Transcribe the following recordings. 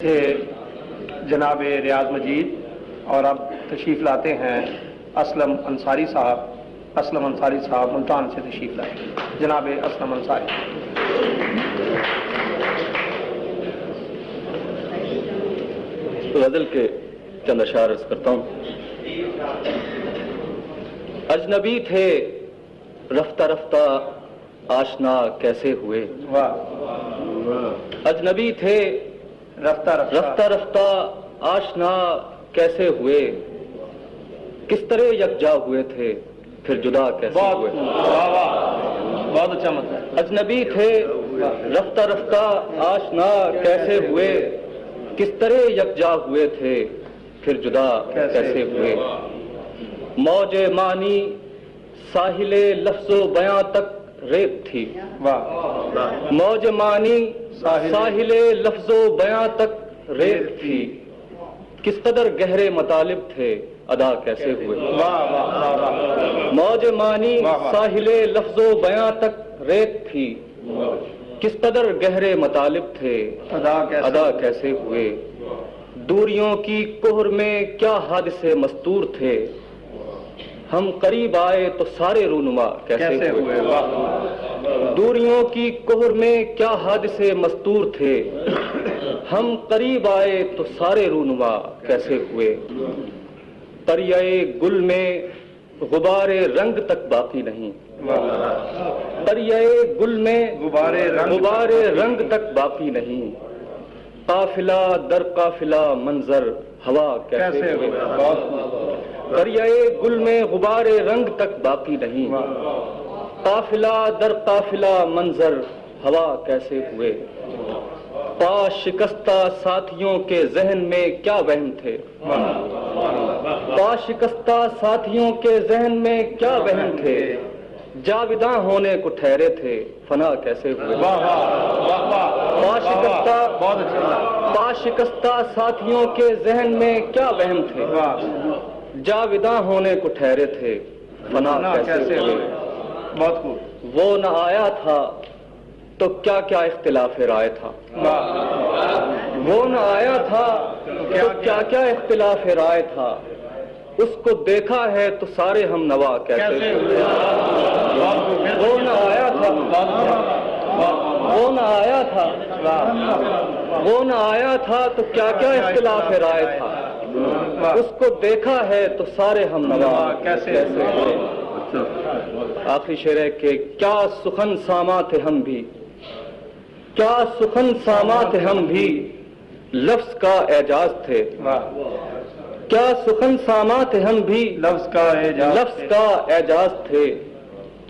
تھے جناب ریاض مجید، اور اب تشریف لاتے ہیں اسلم انصاری صاحب ملتان سے تشریف لائے. جناب اسلم انصاری. غزل کے چند اشعار عرض کرتا ہوں. اجنبی تھے رفتہ رفتہ آشنا کیسے ہوئے. اجنبی تھے رفتہ رفتہ آشنا کیسے ہوئے. کس طرح یکجا ہوئے تھے پھر جدا کیسے ہوئے. بہت اچھا مطلب. اجنبی تھے رفتہ رفتہ آشنا کیسے ہوئے. کس طرح یکجا ہوئے تھے پھر جدا کیسے ہوئے. موج معنی ساحل لفظ و بیاں تک ریت تھی. موج معنی ساحل لفظ و بیاں تک ریت تھی. کس قدر گہرے مطالب تھے ادا کیسے ہوئے. موج معنی ساحل لفظ و بیاں تک ریت تھی. کس قدر گہرے مطالب تھے ادا کیسے ہوئے. دوریوں کی کوہر میں کیا حادثے مستور تھے. ہم قریب آئے تو سارے رونما کیسے ہوئے. دوریوں کی کوہر میں کیا حادثے مستور تھے. ہم قریب آئے تو سارے رونما کیسے ہوئے. دریائے گل میں غبار رنگ تک باقی نہیں. دریائے گل میں غبار رنگ تک باقی نہیں. قافلہ در قافلہ منظر ہوا کیسے ہوئے. دریائے گل میں غبار رنگ تک باقی نہیں. قافلہ در قافلہ منظر ہوا کیسے ہوئے. پاس شکستہ ساتھیوں کے ذہن میں کیا وہم تھے. پاس شکستہ ساتھیوں کے ذہن میں کیا وہم تھے. جاوداں ہونے کو ٹھہرے تھے فنا کیسے ہوئے. پاس شکستہ ساتھیوں کے ذہن میں کیا وہم تھے. جاوداں ہونے کو ٹھہرے تھے فنا کیسے ہوئے. بہت خوب. وہ نہ آیا تھا تو کیا کیا اختلاف رائے تھا. وہ نہ آیا تھا تو کیا کیا اختلاف رائے تھا. اس کو دیکھا ہے تو سارے ہم نوا کیسے ہوئے. وہ نہ آیا تھا وہ نہ آیا تھا وہ نہ آیا تھا تو کیا کیا اختلاف رائے تھا. اس کو دیکھا ہے تو سارے ہم نوا کیسے ہوئے. آخری شعر ہے کہ کیا سخن ساما تھے ہم بھی. کیا سخن ساما تھے ہم بھی لفظ کا اعجاز تھے. کیا سخن ساما تھے ہم بھی لفظ کا اعجاز تھے.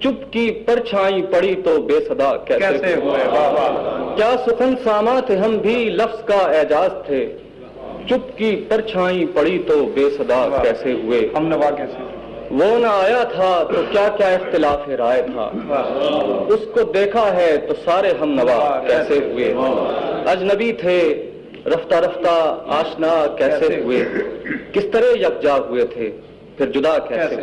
چپ کی پرچھائی پڑی تو بے صدا کیسے ہوئے. کیا سخن ساما تھے ہم بھی لفظ کا اعجاز تھے. چپ کی پرچھائی پڑی تو بے صدا کیسے ہوئے. ہم نوا کیسے. وہ نہ آیا تھا تو کیا کیا اختلاف رائے تھا. اس کو دیکھا ہے تو سارے ہم نوا کیسے ہوئے. اجنبی تھے رفتہ رفتہ آشنا کیسے ہوئے. کس طرح یکجا ہوئے تھے پھر جدا کیسے.